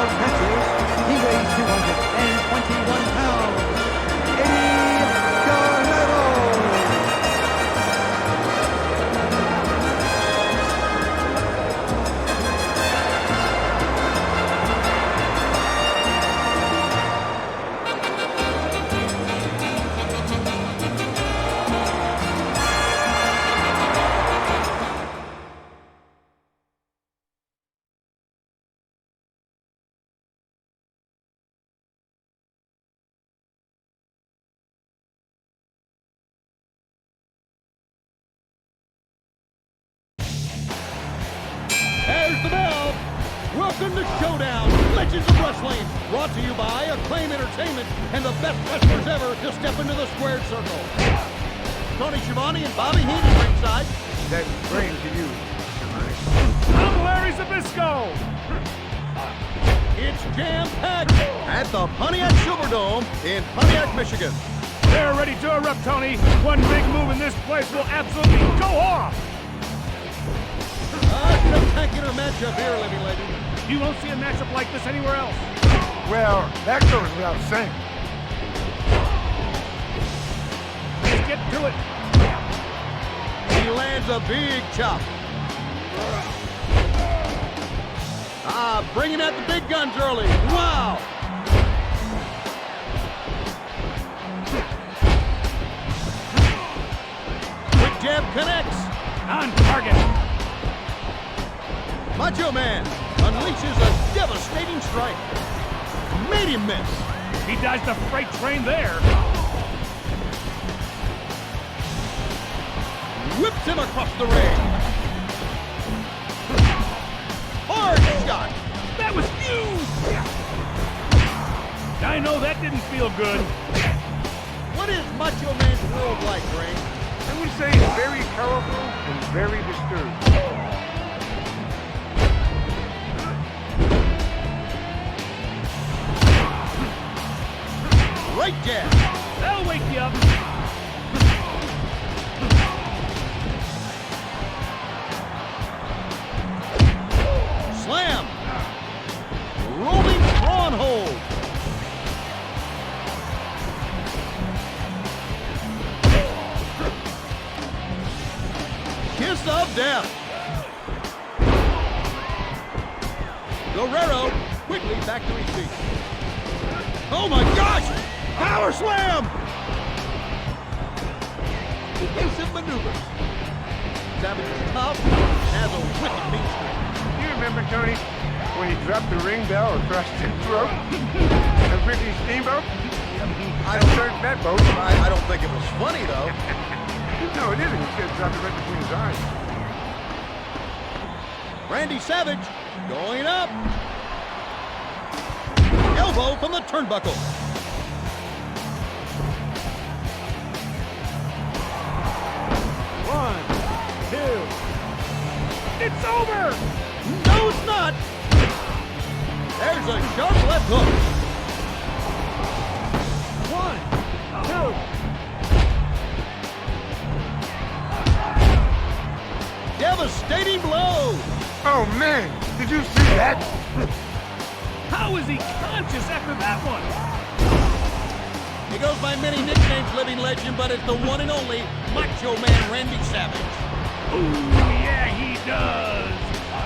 of catches. He weighs 221 pounds. Eddie Guerrero. There's the bell. Welcome to Showdown, Legends of Wrestling. Brought to you by Acclaim Entertainment and the best wrestlers ever to step into the squared circle. Tony Schiavone and Bobby Heenan ringside. That's brain to you, Schiavone. I'm Larry Zbyszko. It's jam-packed at the Pontiac Superdome in Pontiac, Michigan. They're ready to erupt, Tony. One big move in this place will absolutely go off. A spectacular matchup here, Living Legend. You won't see a matchup like this anywhere else. Well, that goes without saying. Let's get to it. He lands a big chop. Bringing out the big guns early. Wow! Quick jab connects. On target. Macho Man unleashes a devastating strike. Made him miss. He dodged the freight train there. Whips him across the ring. Hard shot. That was huge. I know that didn't feel good. What is Macho Man's world like, Ray? I would say it's very powerful and very disturbed. Right jab. That'll wake you up. Slam. Rolling prawn hold. Kiss of death. Guerrero quickly back to his feet. Oh my gosh! Power slam! Evasive maneuvers. Savage is tough and has a wicked mean streak. You remember, Tony, when he dropped the ring bell across his throat? A Ricky Steamboat? I Turned that boat. don't think it was funny though. No, it isn't. He said dropped it right between his eyes. Randy Savage going up. Elbow from the turnbuckle. One, two. It's over. No, it's not. There's a sharp left hook. One, two. Devastating blow. Oh, man. Did you see that? How is he conscious after that one? He goes by many nicknames, Living Legend, but it's the one and only Macho Man Randy Savage. Ooh, yeah, he does.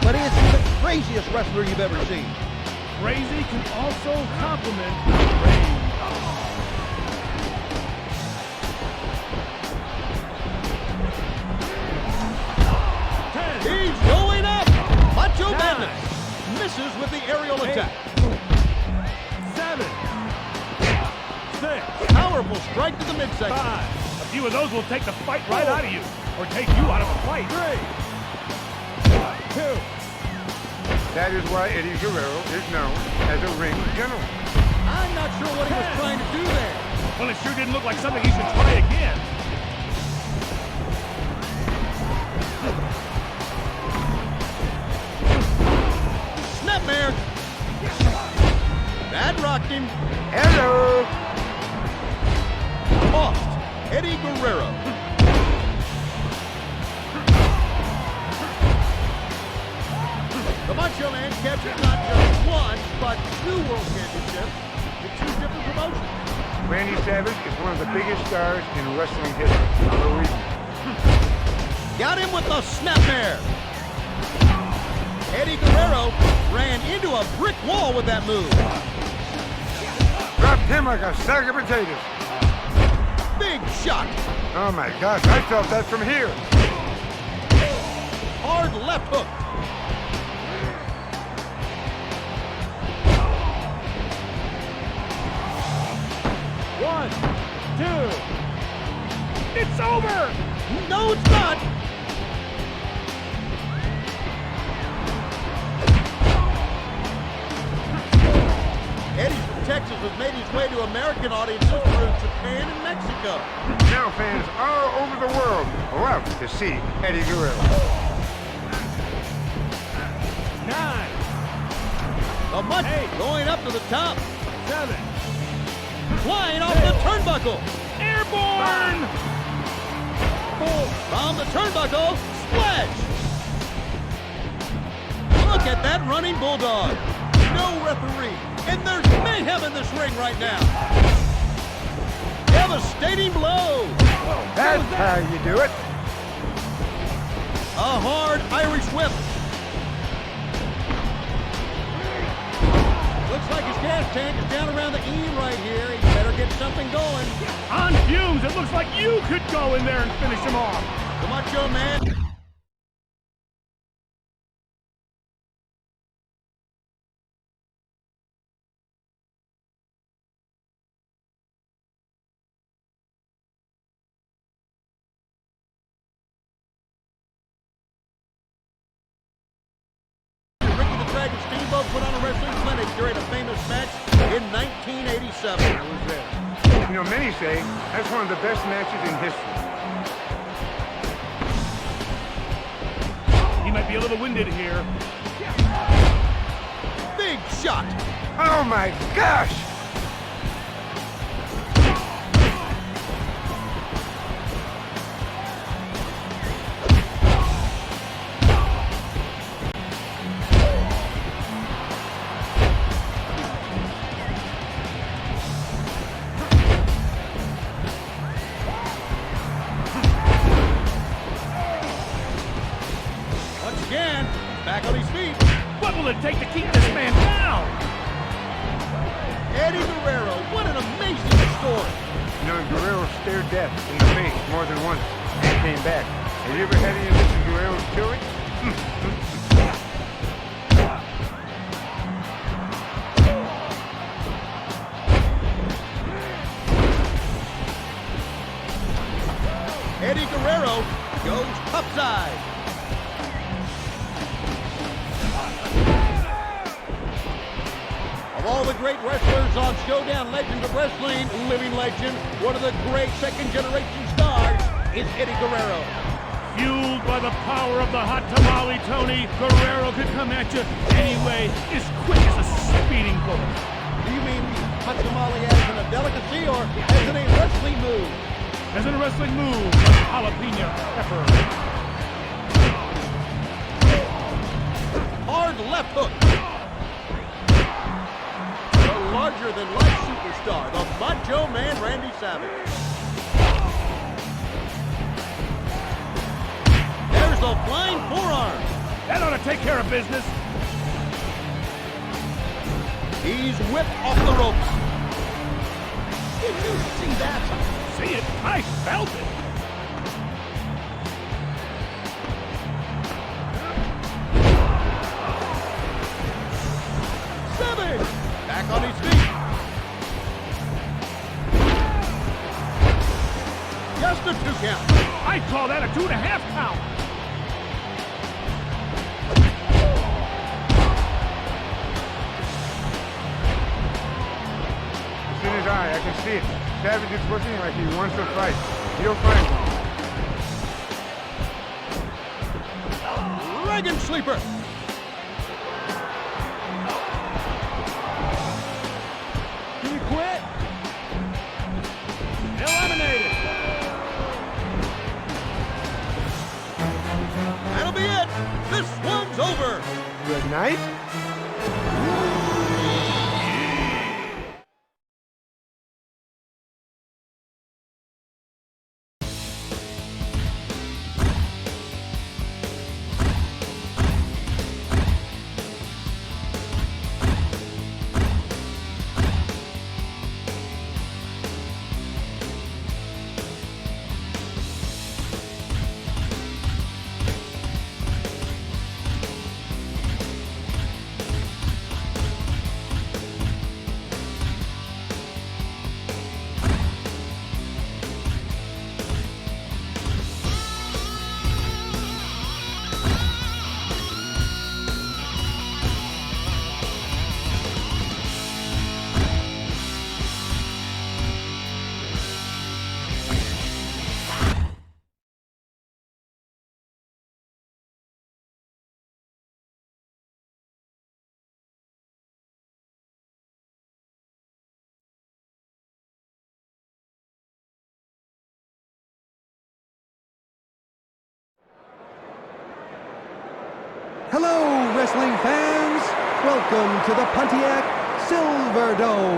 But is he the craziest wrestler you've ever seen? Crazy can also compliment outrage. He's going up. Macho Madness misses with the aerial attack. 7, 6, Powerful strike to the midsection. 5. A few of those will take the fight right out of you, or take you out of a fight. 3, 2. That is why Eddie Guerrero is known as a ring general. I'm not sure what he was trying to do there. Well, it sure didn't look like something he should try again. Snapmare. That rocked him. Hello. Lost. Eddie Guerrero. The Macho Man captured not just one, but got 2 world championships in 2 different promotions. Randy Savage is one of the biggest stars in wrestling history. Believe me. Got him with the snapmare. Eddie Guerrero ran into a brick wall with that move. Dropped him like a sack of potatoes. Big shot. Oh my gosh, I felt that from here. Hard left hook. One, two. It's over! No, it's not. Eddie from Texas has made his way to American audiences through Japan and Mexico. Now fans all over the world love to see Eddie Guerrero. 9, The Mutt Hey. going up to the top. 7, Flying off the turnbuckle. airborne! 4. From the turnbuckle. Splash. Look at that running bulldog. No referee. And there's mayhem in this ring right now. Devastating blow. That's how you do it. A hard Irish whip. Looks like his gas tank is down around the E right here. He better get something going. On fumes, it looks like you could go in there and finish him off. The Macho Man. Ricky the Dragon Steamboat put on a wrestling clinic during a famous match in 1987. I was there. You know, many say that's one of the best matches in history. He might be a little winded here. Big shot. Oh my gosh! Once again, back on his feet. What will it take to keep this man down? Eddie Guerrero, what an amazing story. You know, Guerrero stared death in the face more than once and came back. Have you ever had any of this in Guerrero's story? Eddie Guerrero goes upside. Of all the great wrestlers on Showdown Legends of Wrestling, living legend, one of the great second-generation stars is Eddie Guerrero. Fueled by the power of the hot tamale, Tony, Guerrero could come at you anyway, as quick as a speeding bullet. Do you mean hot tamale as in a delicacy or as in a wrestling move? As in a wrestling move, jalapeno pepper. Hard left hook. The larger-than-life superstar, the Macho Man Randy Savage. There's a flying forearm. That ought to take care of business. He's whipped off the ropes. Did you see that? See it? I felt it. Savage! Back on his feet. Just a 2 count. I call that a 2.5 count. It's in his eye, I can see it. Savage is looking like he wants to fight. He'll fight. Dragon Sleeper. Can you quit? Eliminated. That'll be it. This one's over. Good night. Hello, wrestling fans. Welcome to the Pontiac Silverdome.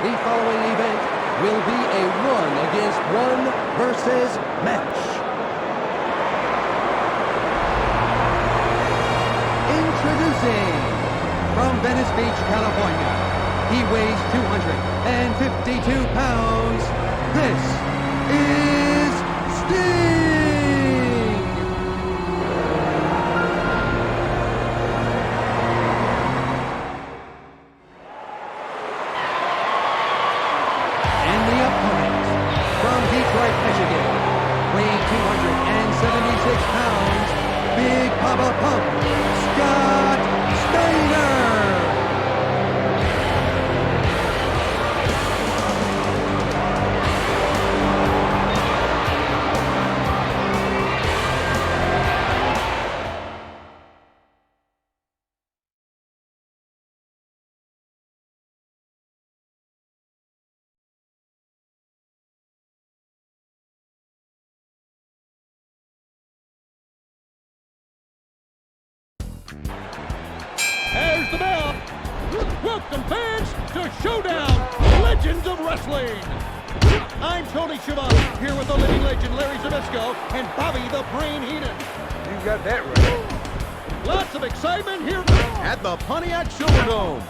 The following event will be a 1-against-1 versus match. Introducing, from Venice Beach, California, he weighs 252 pounds. This is Sting! And the opponent, from Detroit, Michigan, weighing 276 pounds, Big Papa Pump, Scott Steiner! There's the bell. Welcome, fans, to Showdown, Legends of Wrestling. I'm Tony Schiavone, here with the living legend Larry Zbyszko and Bobby the Brain Heenan. You got that right. Lots of excitement here at the Pontiac Silverdome.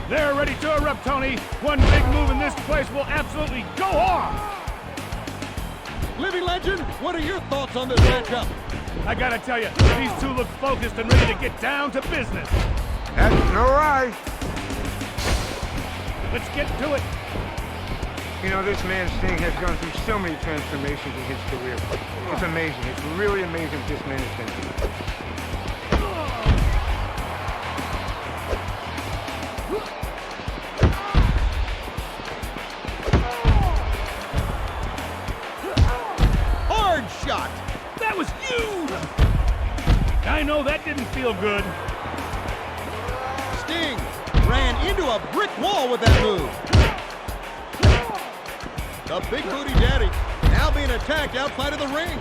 They're ready to erupt, Tony. One big move and this place will absolutely go off. Living legend, what are your thoughts on this matchup? I gotta tell you, these two look focused and ready to get down to business. That's no lie. Let's get to it. You know, this man Sting has gone through so many transformations in his career. It's amazing. It's really amazing what this man has been through. Hard shot. That was huge. I know that didn't feel good. Sting ran into a brick wall with that move. The Big Booty Daddy now being attacked outside of the ring.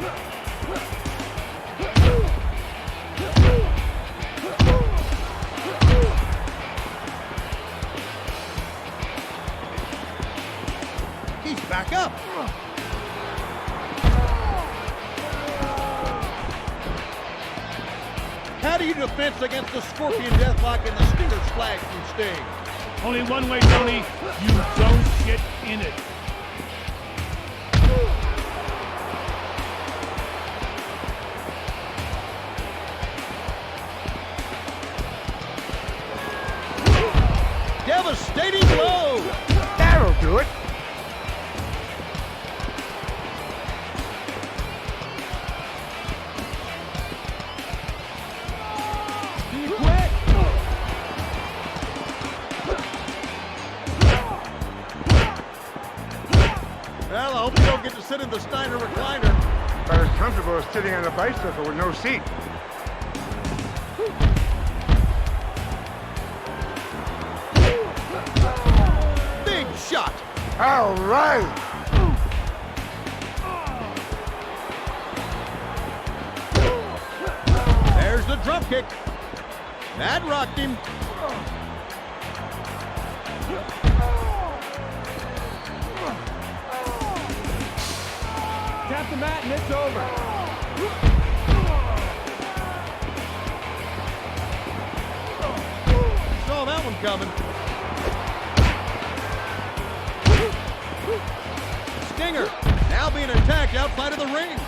He's back up. How do you defense against the Scorpion Deathlock and the Stinger Splash from Sting? Only one way, Tony. You don't get in it. Devastating blow. That'll do it. He quit. Well, I hope you don't get to sit in the Steiner recliner. About as comfortable as sitting on a bicycle with no seat. Big shot. All right. There's the drop kick. That rocked him. Tap the mat and it's over. Saw that one coming. Stinger now being attacked outside of the ring.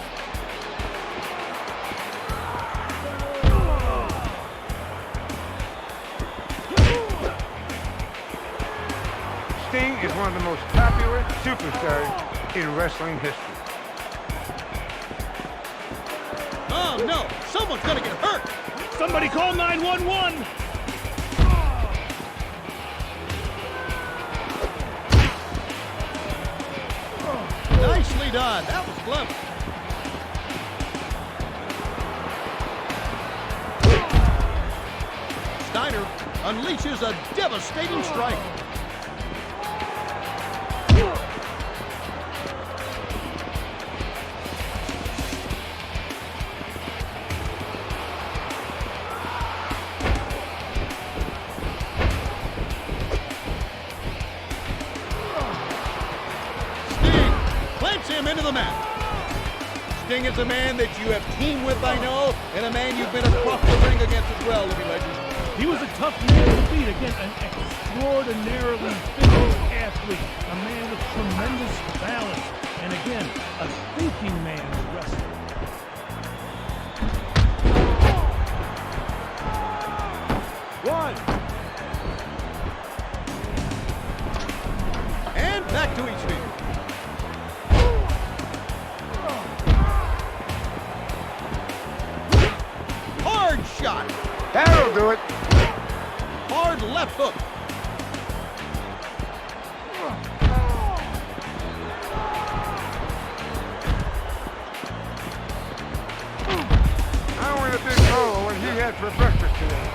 Sting is one of the most popular superstars in wrestling history. Oh no, someone's gonna get hurt. Somebody call 911. Nicely done. That was clever. Steiner unleashes a devastating strike. into the match. Sting is a man that you have teamed with, I know, and a man you've been across the ring against as well, Living Legend. He was a tough man to beat against an extraordinarily physical athlete, a man with tremendous balance, and again, a thinking man's wrestler. One. And back to each feet. Hard shot. That'll do it. Hard left hook. I want a big bowl when he had for breakfast today.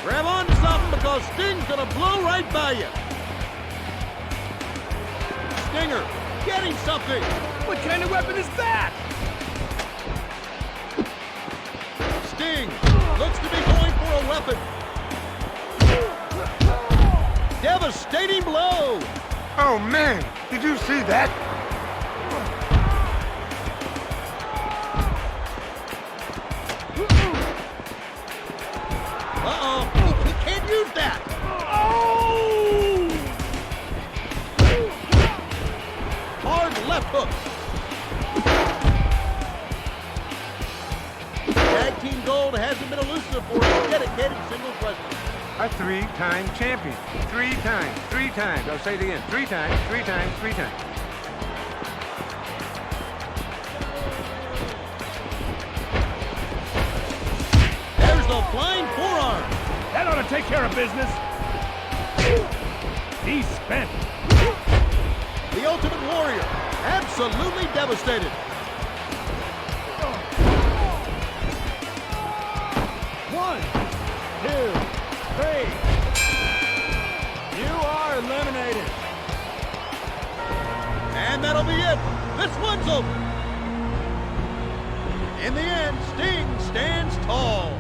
Grab on to something because Sting's gonna blow right by you. Stinger, getting something. What kind of weapon is that? Sting looks to be going for a weapon. Devastating blow. Oh man, did you see that? Uh-oh, he can't use that. Oh! Hard left hook. Tag team gold hasn't been elusive for a dedicated singles wrestler. A three-time champion. 3 times. 3 times. I'll say it again. 3 times. 3 times. 3 times. There's the flying forearm. That ought to take care of business. He's spent. The Ultimate Warrior, absolutely devastated. One, two, three. You are eliminated. And that'll be it. This one's over. In the end, Sting stands tall.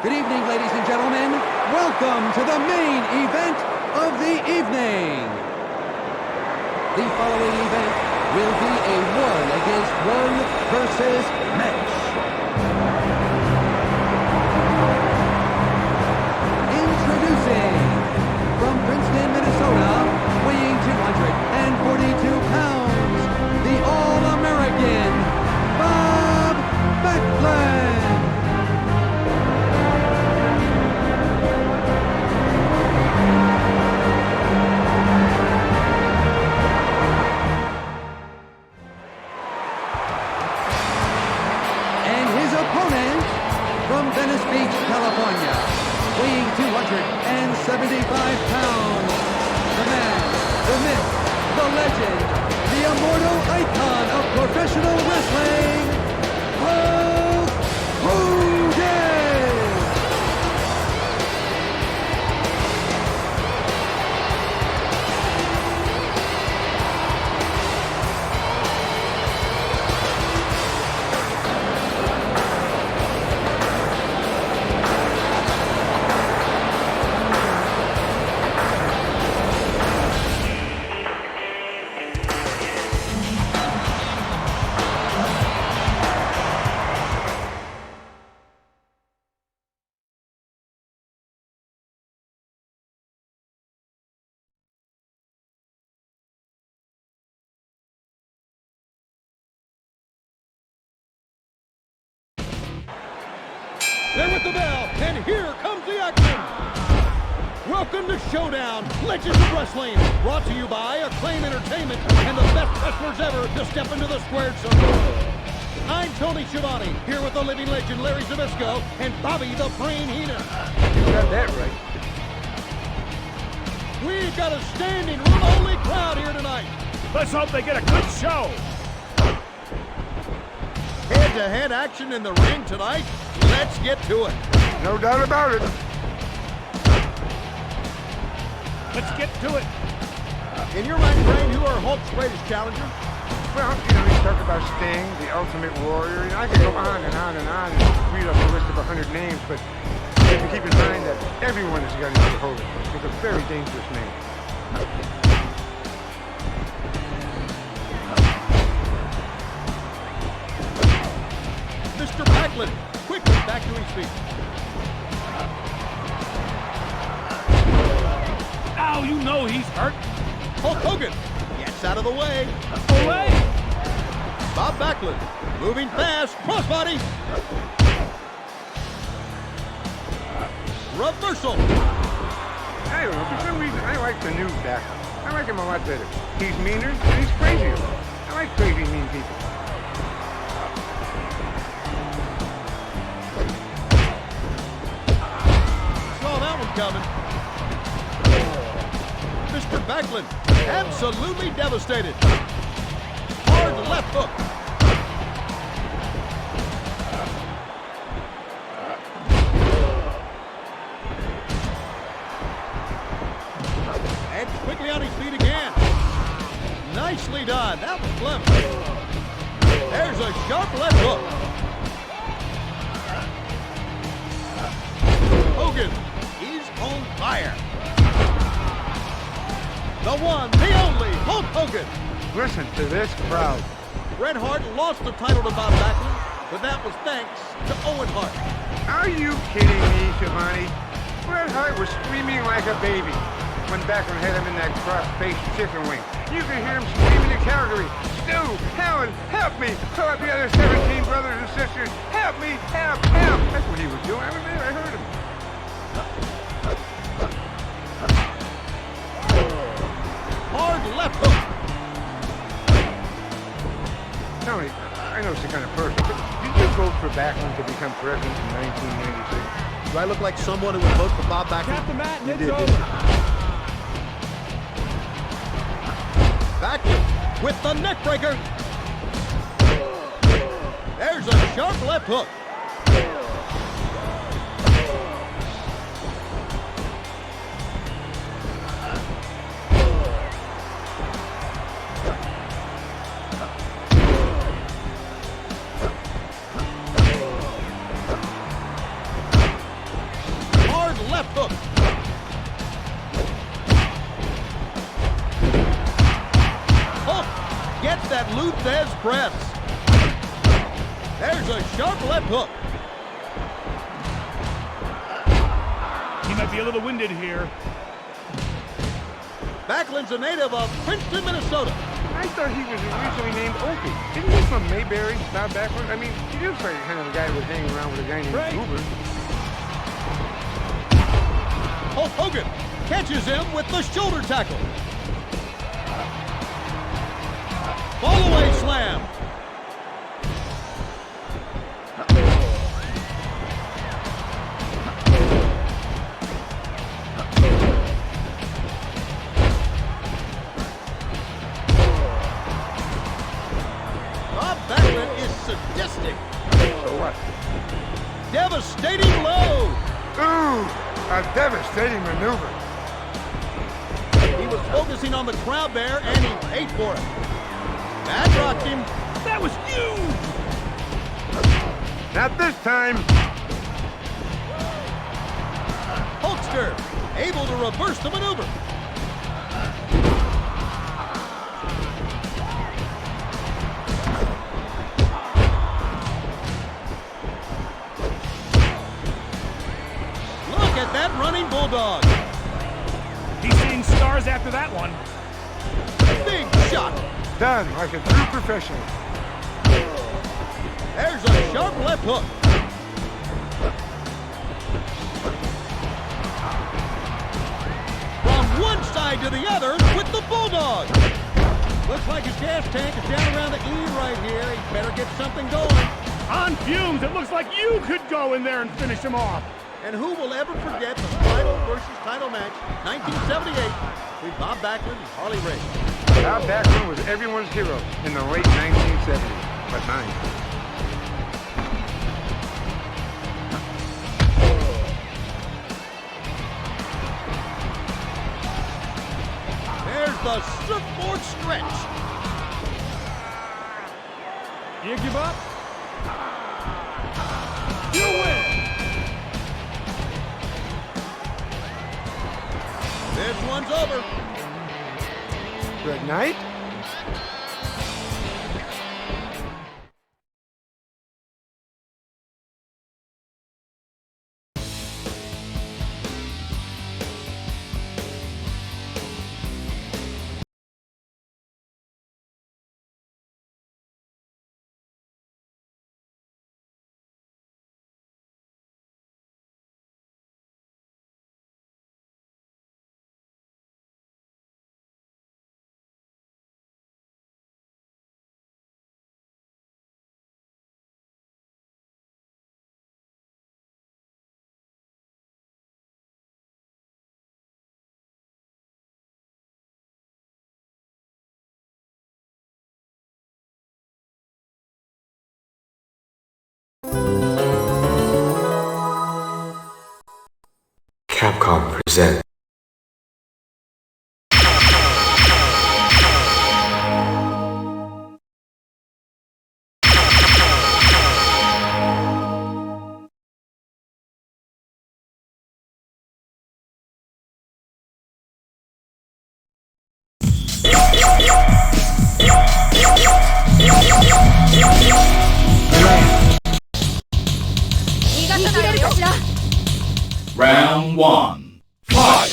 Good evening, ladies and gentlemen. Welcome to the main event of the evening. The following event will be a 1 against 1 versus match. Introducing, from Princeton, Minnesota, weighing 242 pounds, the All-American, Bob Backlund. From Venice Beach, California, weighing 275 pounds, the man, the myth, the legend, the immortal icon of professional wrestling, Hulk Hogan! They're with the bell, and here comes the action. Welcome to Showdown, Legends of Wrestling. Brought to you by Acclaim Entertainment and the best wrestlers ever to step into the squared circle. I'm Tony Schiavone, here with the living legend Larry Zbyszko and Bobby the Brain Heenan. You got that right. We've got a standing room-only crowd here tonight. Let's hope they get a good show. Head-to-head action in the ring tonight. Let's get to it. No doubt about it. Let's get to it. In your mind, Brain, who are Hulk's greatest challengers? Well, you talk about Sting, the Ultimate Warrior, and I could go on and on and on and read off a list of 100 names, but you have to keep in mind that everyone has got to get a hold of him. He's a very dangerous man. Mr. Backlund, quickly back to his feet. Ow, you know he's hurt. Hulk Hogan gets out of the way. Away. Bob Backlund moving fast, crossbody. Reversal. I don't know, for some reason, I like the new Backlund. I like him a lot better. He's meaner and he's crazier. I like crazy, mean people. Saw that one coming. Mr. Backlund, absolutely devastated. Hard left hook. And quickly on his feet again. Nicely done. That was clever. There's a sharp left hook. Hogan, he's on fire. The one, the only, Hulk Hogan. Listen to this crowd. Bret Hart lost the title to Bob Backlund, but that was thanks to Owen Hart. Are you kidding me, Schiavone? Bret Hart was screaming like a baby when Backlund had him in that cross-faced chicken wing. You could hear him screaming in Calgary, Stu, Helen, help me! Call up the other 17 brothers and sisters. Help me, help, help! That's what he was doing. I was there, I heard him. Hard left hook. Tony, I know it's the kind of person, but did you vote for Backlund to become president in 1996? Do I look like someone who would vote for Bob Backlund? Tap the mat and You it's did, over. didn't you? Backlund with the neck breaker. There's a sharp left hook. Hard left hook. Hook gets that Luthez press. There's a sharp left hook. He might be a little winded here. Backlund's a native of Princeton, Minnesota. I thought he was originally named Opie. Isn't he from Mayberry, Bob Backlund? I mean, he looks like the kind of a guy who was hanging around with a guy named Right. Uber. Hulk Hogan catches him with the shoulder tackle. Fall-away slam. Bob Backlund is sadistic. So what? Devastating blow. Ooh, a devastating maneuver. He was focusing on the crowd there, and he paid for it. That rocked him. That was huge. Not this time. Hulkster able to reverse the maneuver. Look at that running bulldog. He's seeing stars after that one. Big shot. Done like a true professional. There's a sharp left hook. to the others with the Bulldog. Looks like his gas tank is down around the E right here. He better get something going. On fumes, it looks like you could go in there and finish him off. And who will ever forget the title versus title match, 1978, between Bob Backlund and Harley Race. Bob Backlund was everyone's hero in the late 1970s, but mine. There's the surfboard stretch. You give up? You win! This one's over. Good night. Capcom presents Round 1. Fight!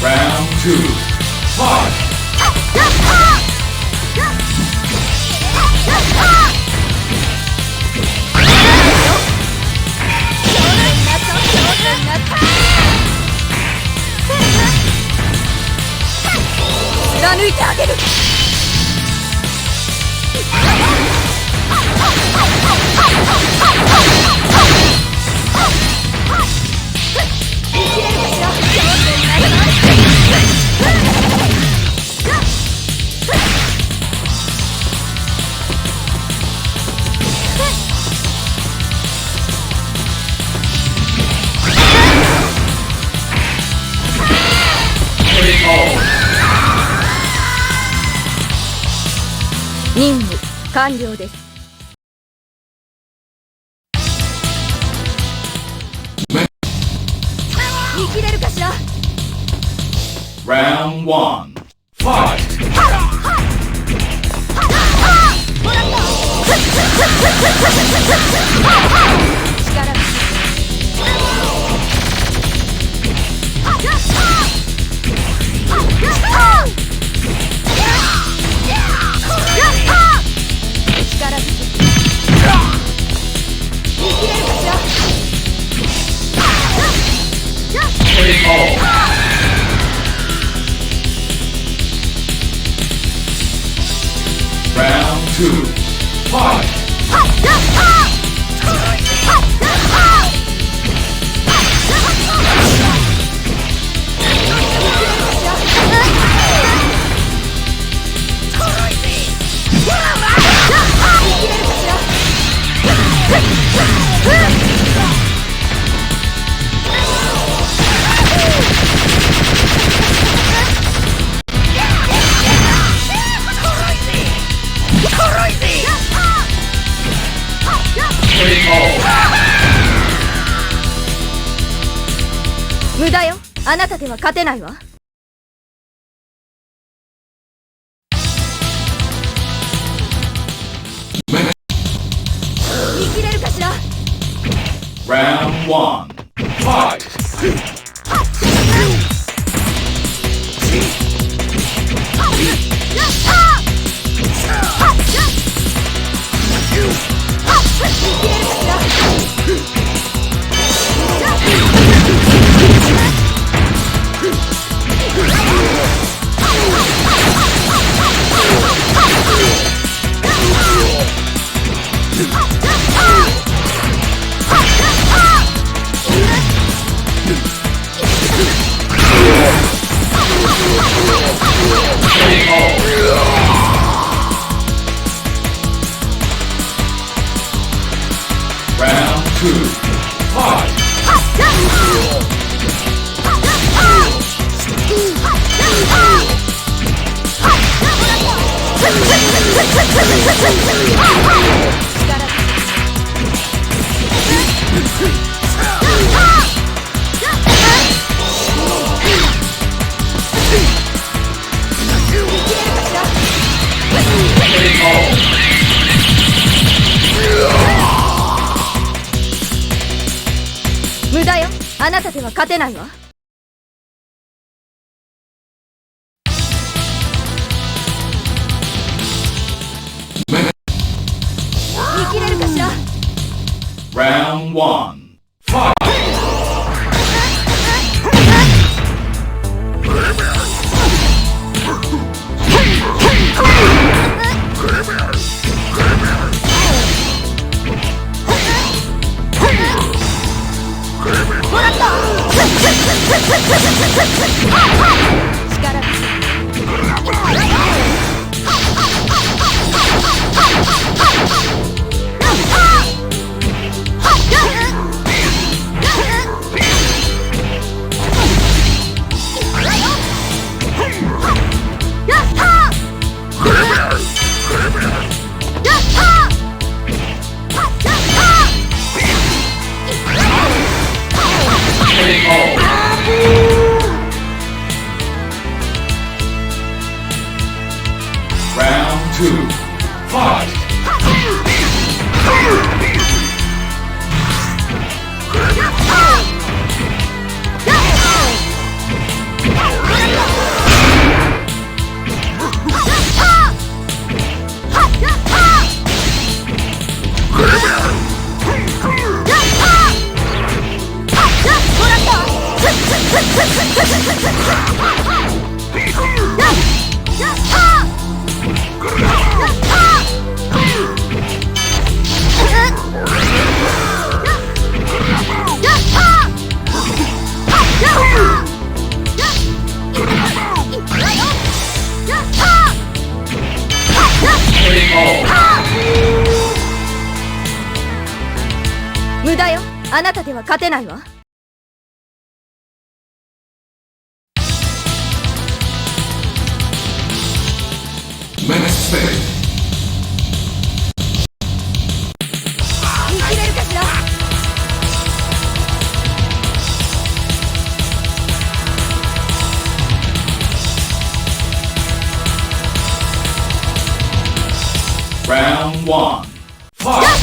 Round 2. Fight!任務完了です。見切れるかしら。 Round 1. Fight! Round 2. Fight! 無駄よ。あなたでは勝てないわ。生きれるかしら。 Round 1. Fight! Round 2. Fight! 無駄よ。あなたでは勝てないわ。生きれるかしら。 Round 1. Fight! 2. Fight! 無駄よ。あなたでは勝てないわ。Let's play! 生きれるかしら。 Round 1. Fight!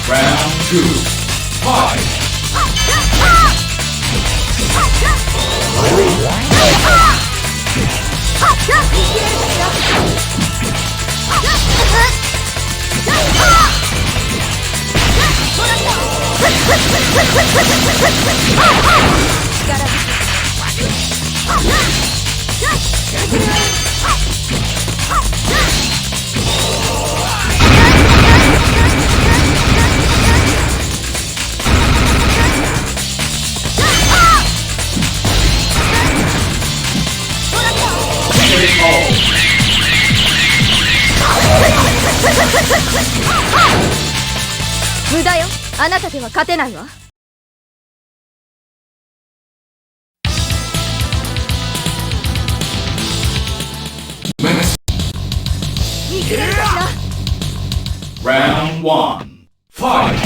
Round 2. Fight! 力無駄よ。あなたでは勝てないわ。見切れるかしら。Round 1. Fight!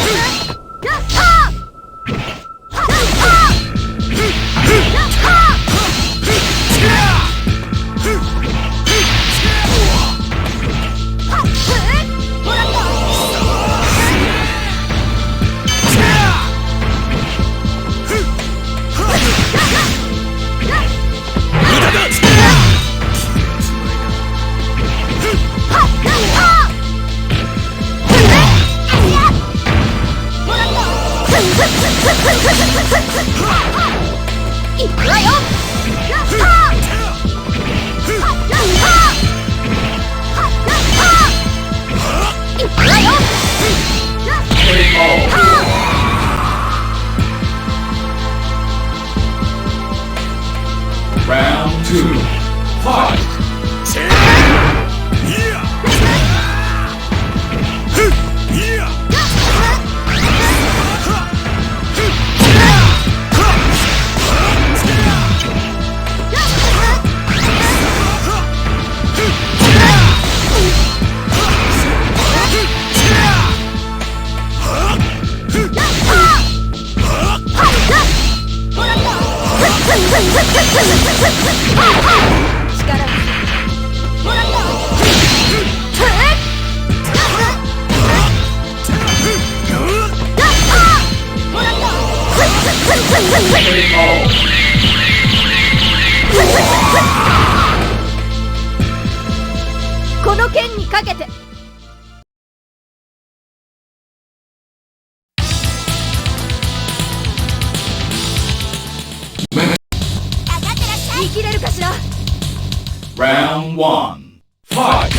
Round 2. Fight! Oh! この剣にかけて。見切れるかしら。 Round 1. Fight!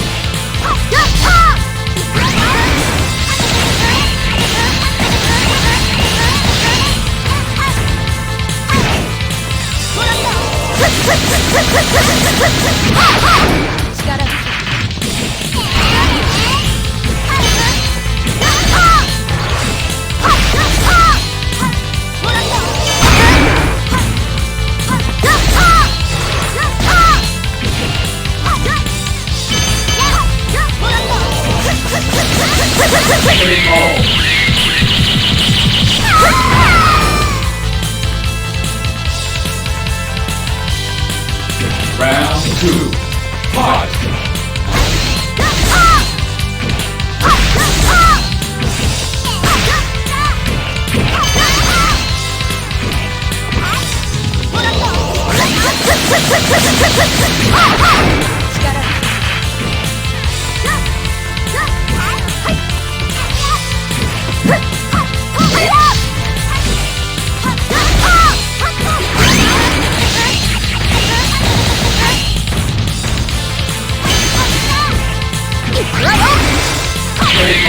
Round 2. Fight!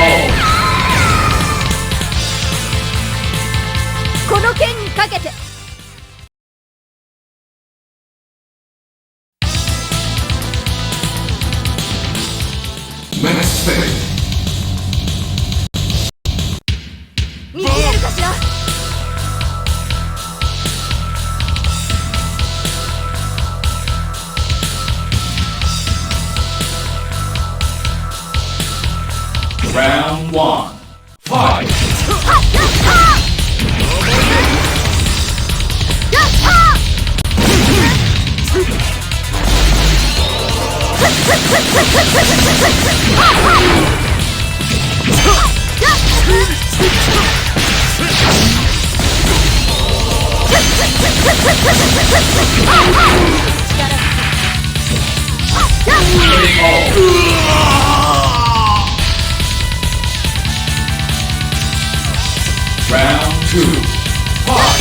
Oh! この剣にかけて。見切れるかしら。Round 1. Fight! Round 2. Fight!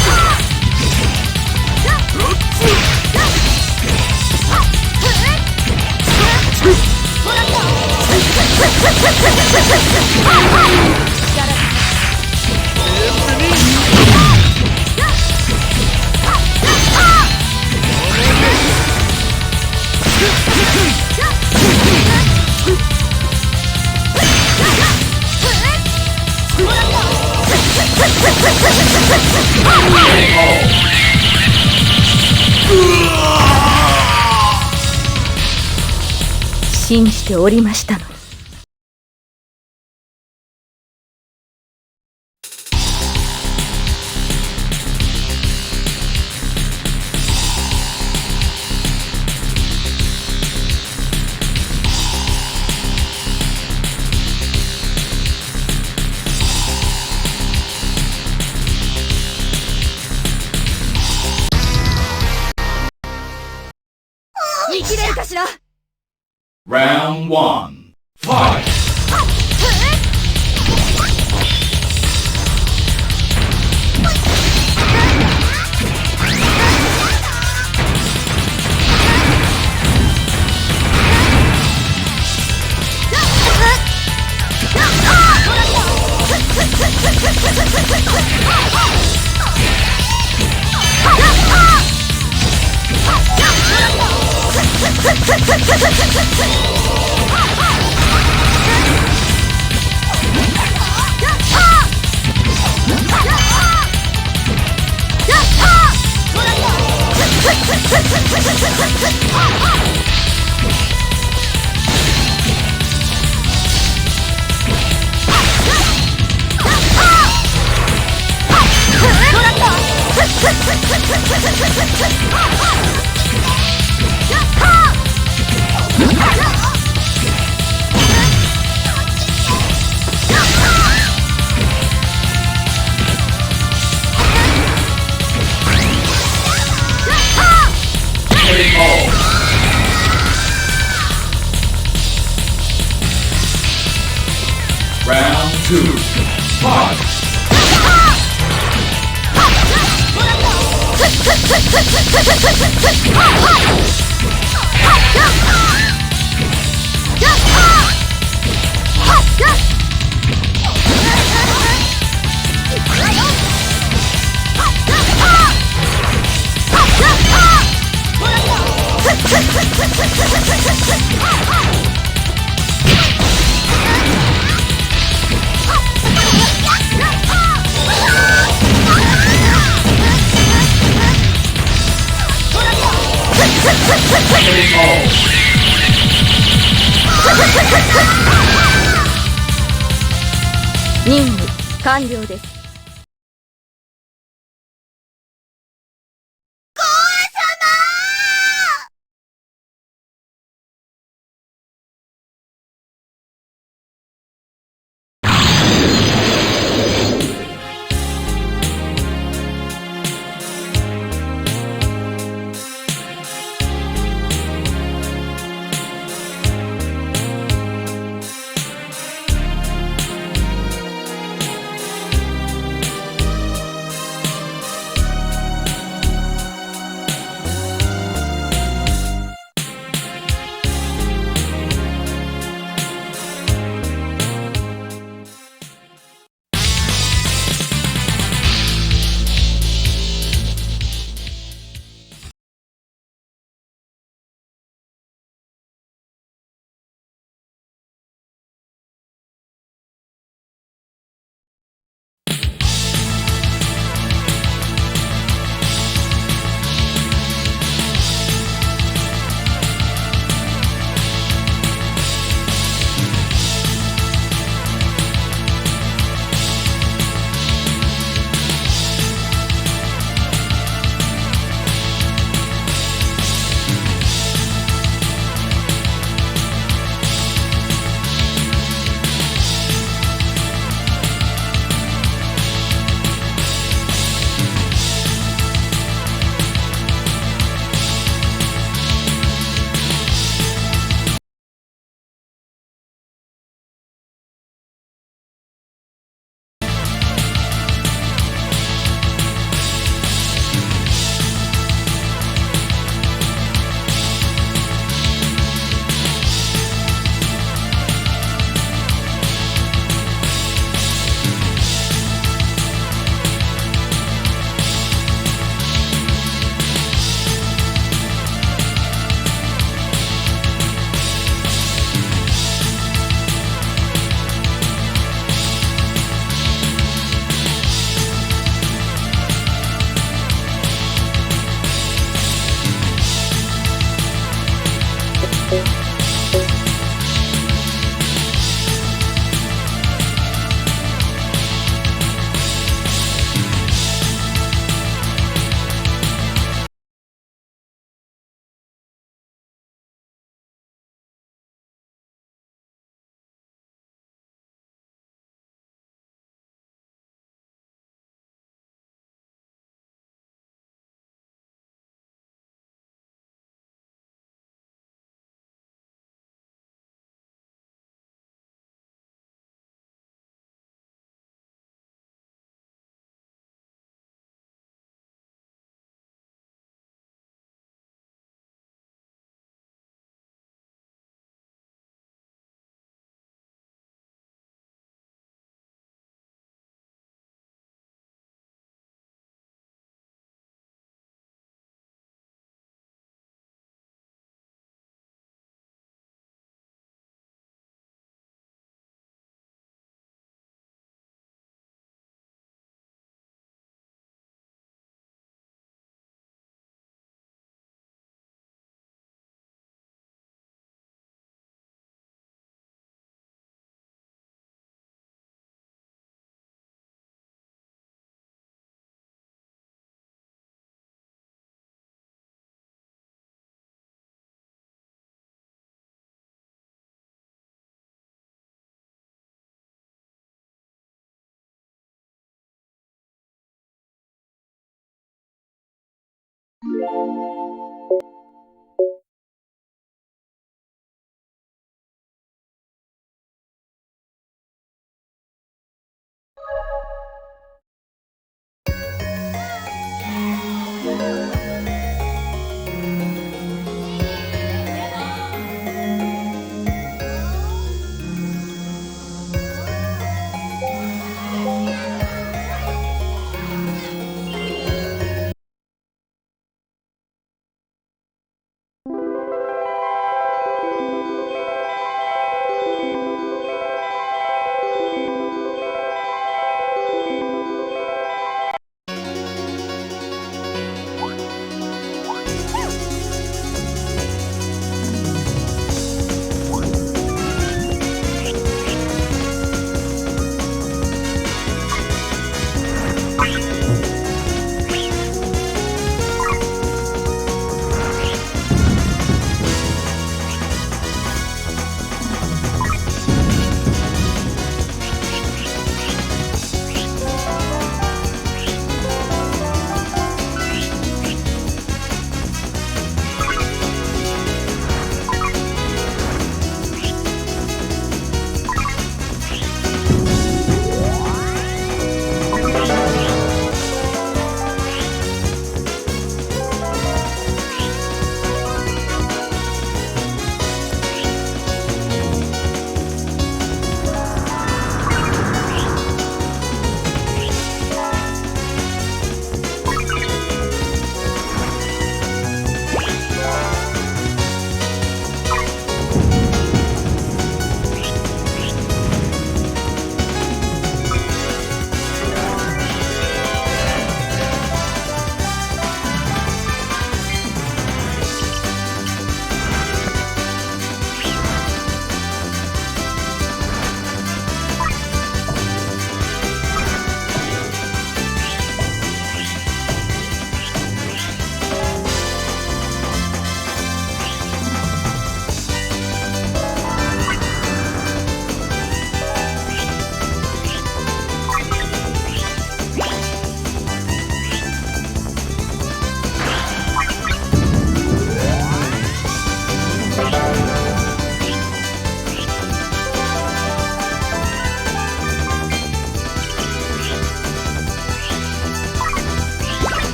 信じておりましたのに。見切れるかしら。 Round 1. Fight! Round 2. Fight!任務完了です。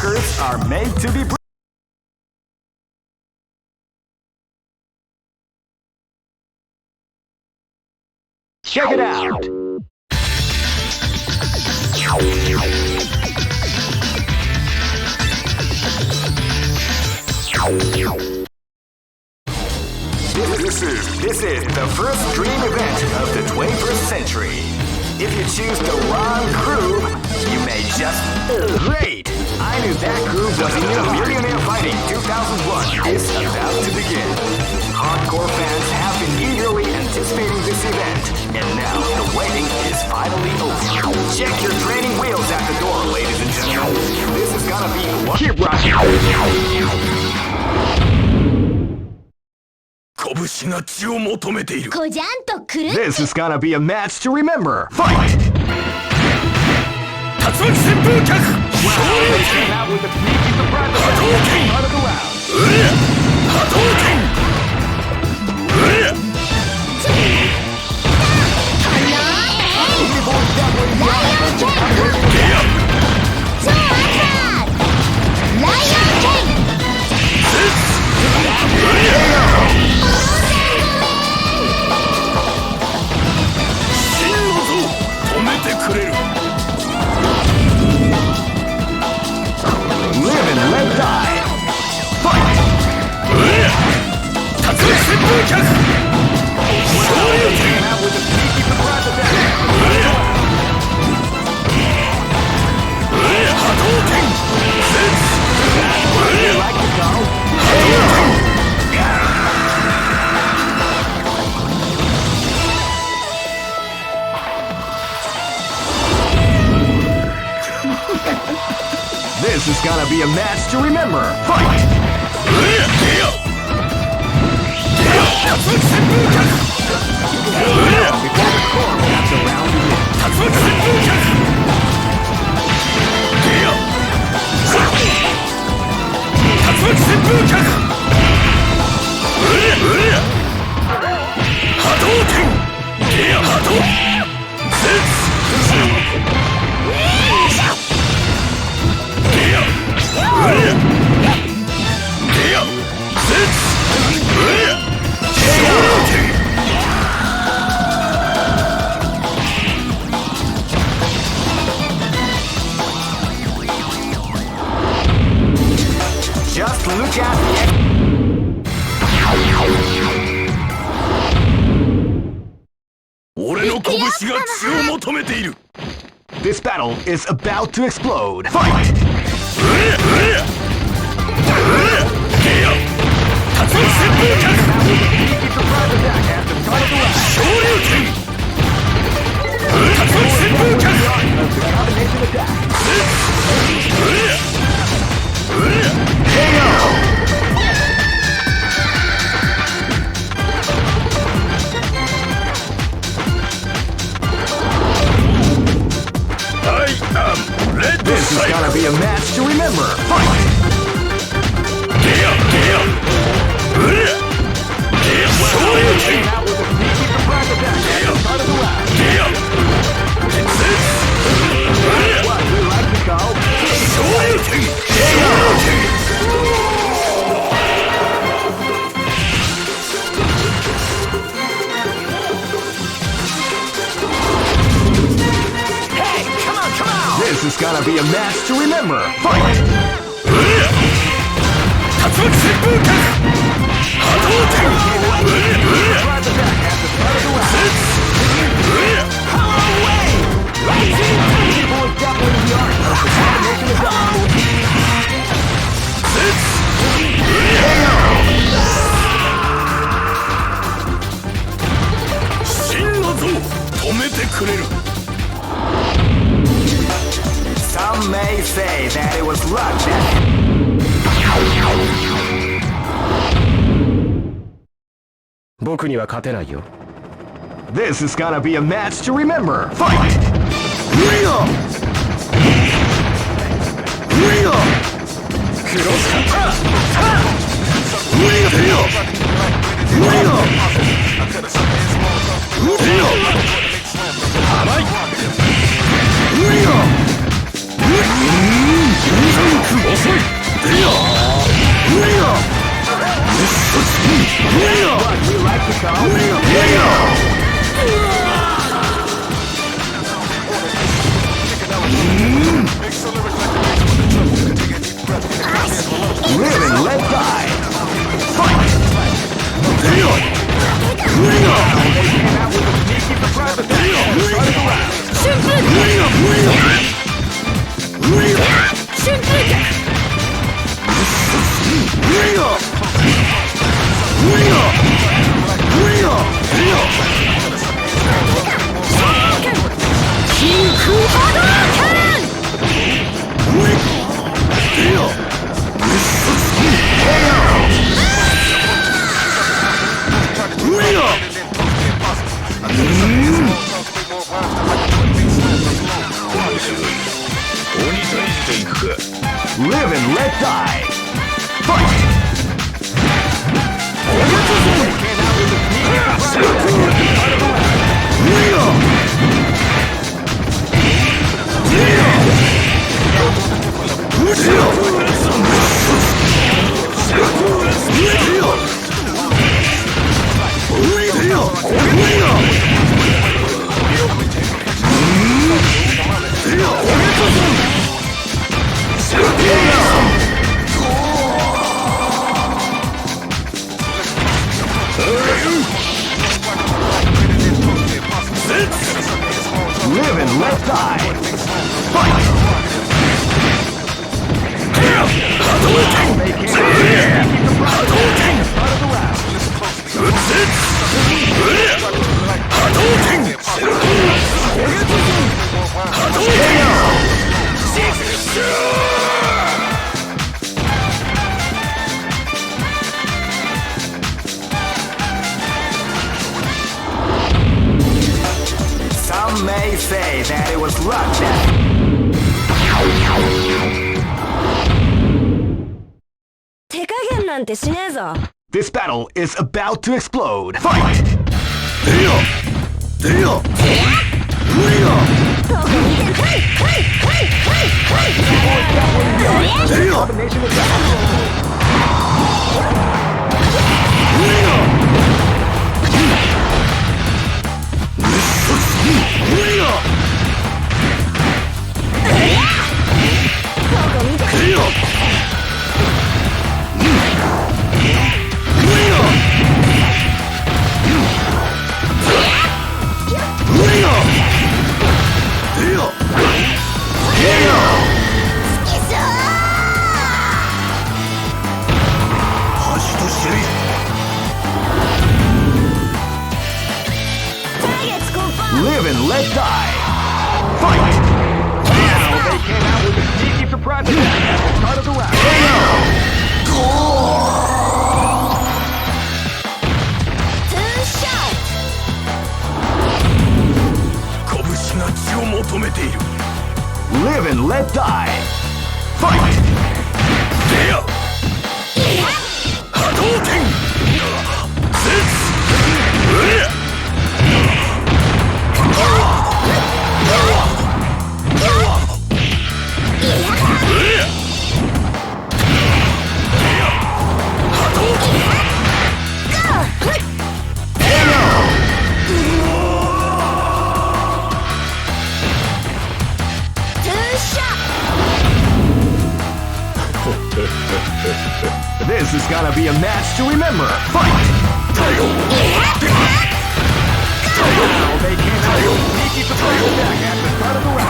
Workers are made to be. Check it out. This is the first dream event of the 21st century. If you choose the wrong groove, you may just... Great! I knew that groove was in the Millionaire Fighting 2001 is about to begin. Hardcore fans have been eagerly anticipating this event, and now the waiting is finally over. Check your training wheels at the door, ladies and gentlemen. This is gonna be one... Keep rocking! This is gonna be a match to remember. Fight! Wow, they came out with a sneaky surprise at the start of the round. Live and let die. Fight! With a sneaky surprise attack. Like to go. This is gonna be a match to remember. Fight! Just look at the... This battle is about to explode. Fight! This is gonna be a match to remember. Fight! This is gonna be a match to remember. Fight! Some may say that it was luck that... This is gonna be a match to remember. Fight! Rio! Rio! Rio! Live and let die. Fight! Came out with a sneaky Live and let die. Fight! They came Some may say that it was luck that... This battle is about to explode. Fight! Live and let die. Fight! Now they came out with a sneaky surprise attack at the start of the round. Live and let die. Fight! This is gonna be a match to remember. Fight! Now they came out with a sneaky surprise attack at the start of the round.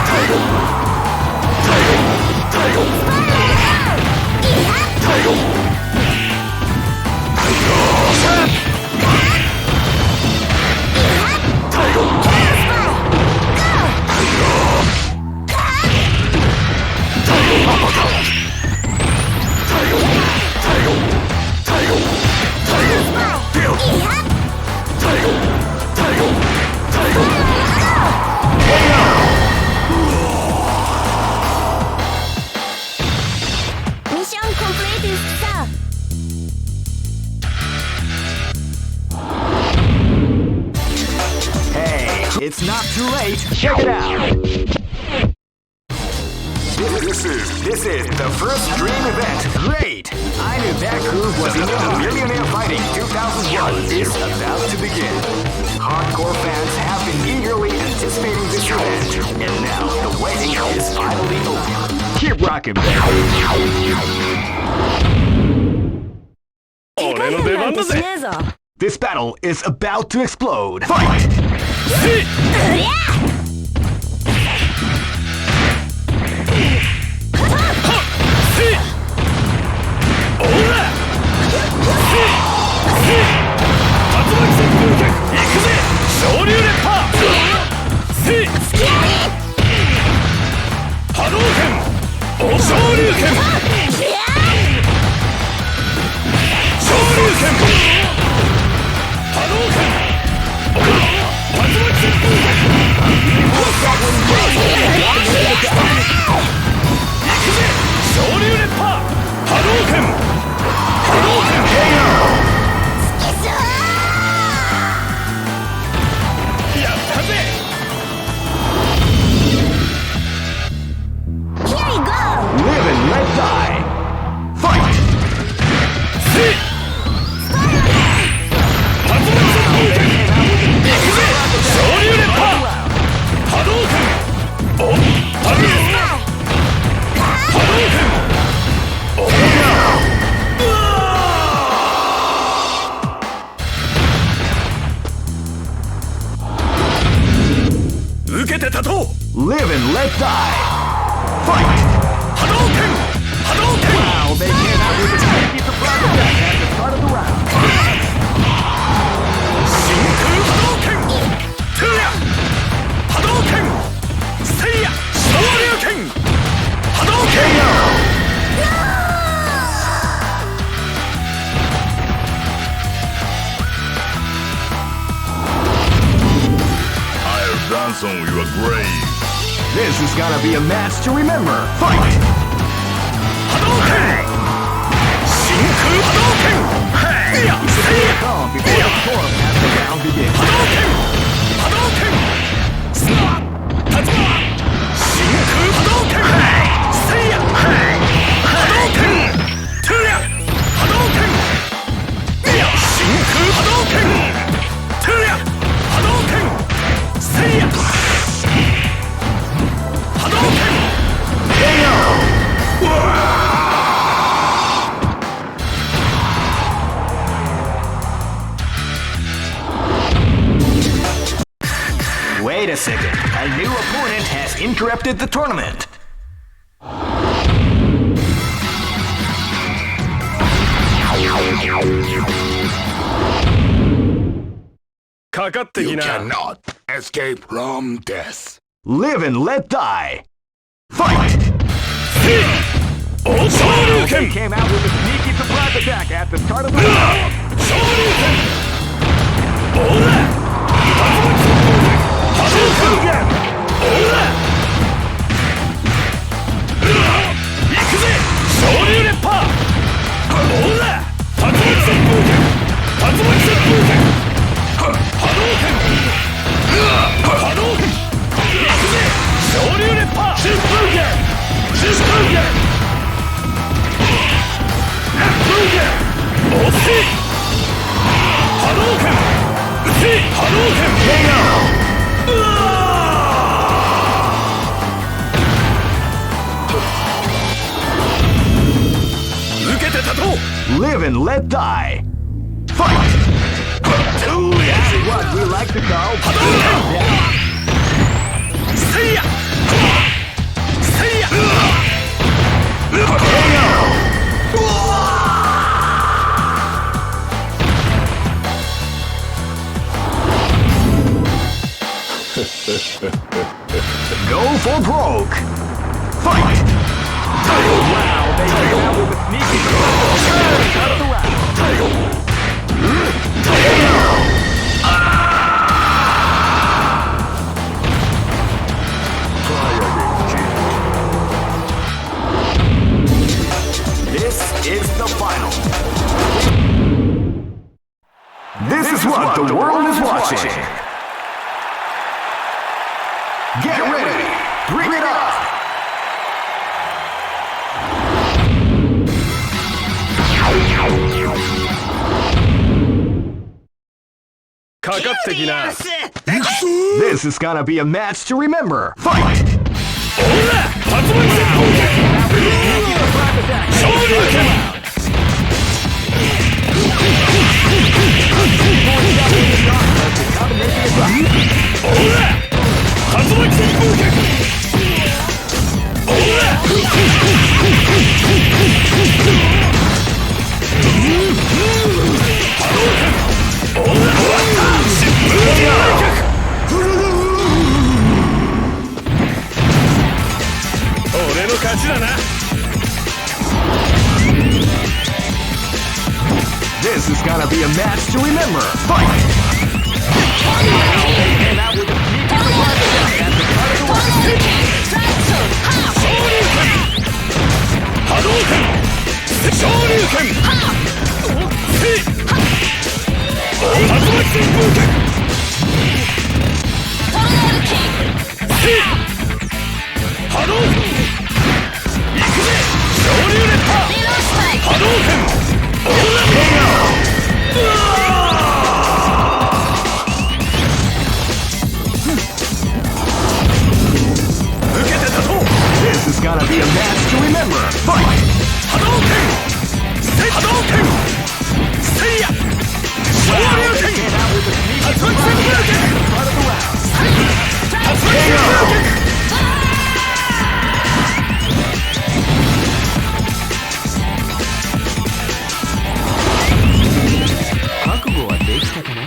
Mission completed, sir. Hey, it's not too late. Check it out. This is the first dream event. Great! I knew that groove was enough. Millionaire Fighting 2001 is about to begin. Hardcore fans have been eagerly anticipating this event, and now the waiting is finally over. Keep rocking, baby. This battle is about to explode. Fight! Live and let die. Fight! Hadouken! Hadouken! Wow, they came out with a sneaky surprise attack at the start of the round. Shinku Hadouken! Tuya! Hadouken! Seiya! Shoryuken! Hadouken! I'll dance on your grave. This is gonna be a match to remember. Fight! Hadouken! Shinku Hadouken! Hey! Calm before the storm as the round begins. Hadouken! Hadouken! Snap! Tatsuma! Shinku Hadouken! Hey! Seiya! Hey! Hadouken! Tuya! Hadouken! Shinku Hadouken! Tuya! Hadouken! Seiya! Wait a second. A new opponent has interrupted the tournament. かかってき You な。 cannot escape from death. Live and let die. Fight! Oh, They came out with a sneaky surprise attack at the start of the round. Live and let die. Fight! This is what we like to call Seiya! Seiya! Go for broke. Fight! Wow, they came out with a sneaky out of the round. This is the final. This is what the world is watching. Get ready. Bring it on. かかってきな。 This is gonna be a match to remember. Fight! This is gonna be a match to remember. Fight! And out with a sneaky surprise attack at the start of the round. Hadouken! This is gonna be a match to remember. Fight! Hadouken! Hadouken! Seiya! Shoryuken! Tatsuki Senpuken! Front of the round. Tatsuki Senpuken! 覚悟はできたかな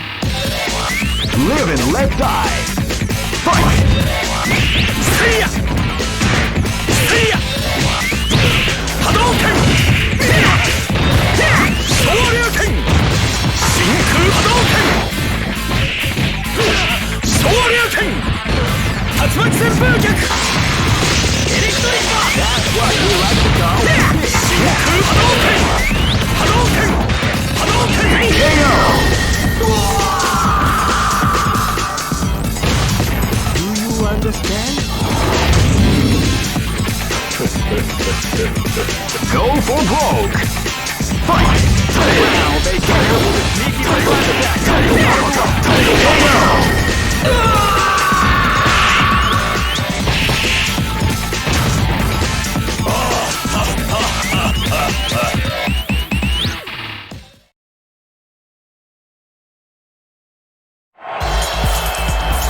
Live and let die! Fight! Seiya! Seiya! Hadouken! Shoryuken! Shinku Hadouken! Shoryuken! Tatsumaki Senpuken! Electric Bar! That's what we like to call Shinku Hadouken! Hadouken! Hadouken! KO! Do you understand? Go for broke! Fight! Now they go with a sneaky reverse attack!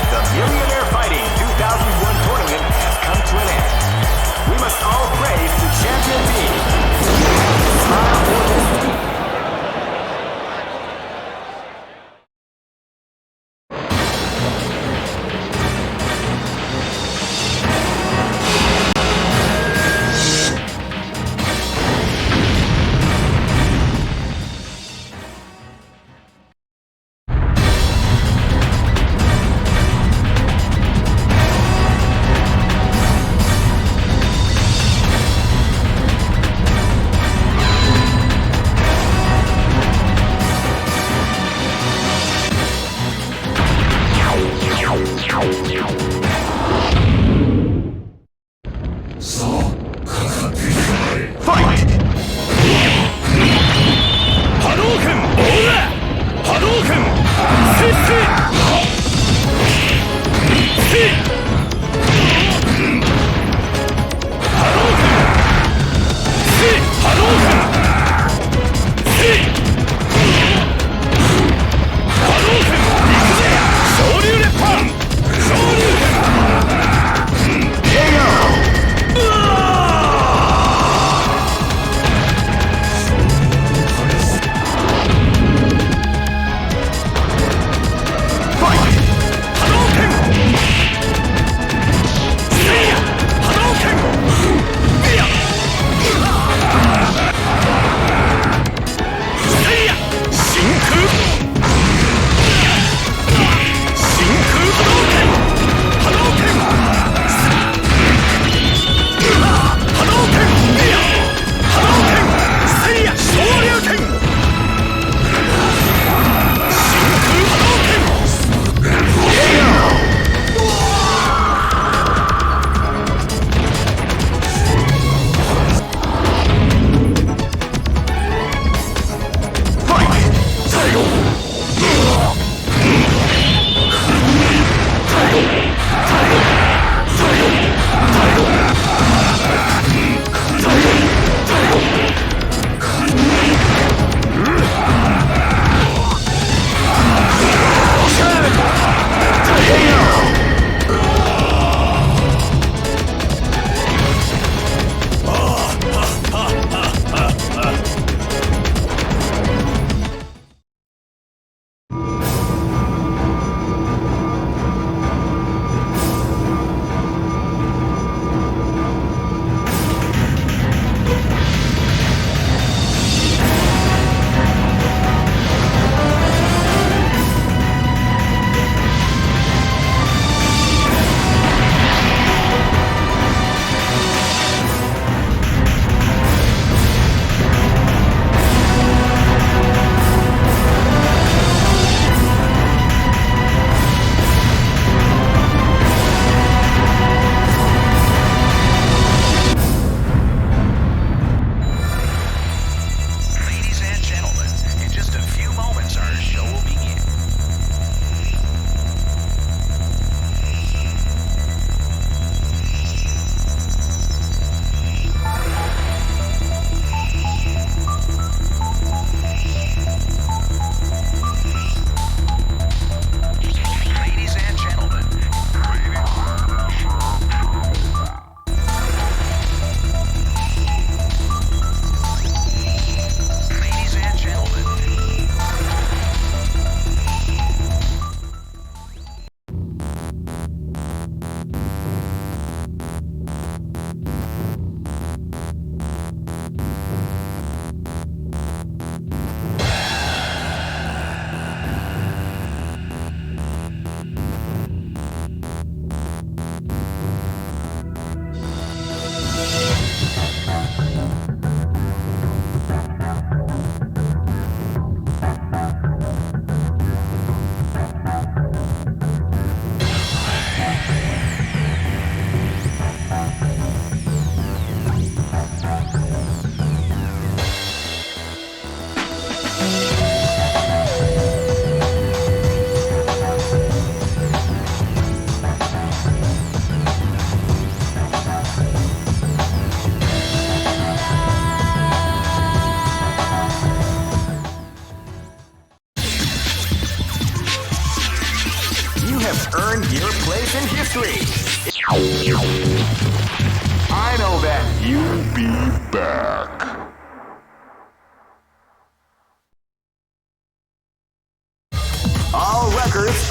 The Millionaire Fighting 2001 tournament has come to an end. We must all praise the champion team. Smile for this team.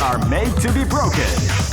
are made to be broken.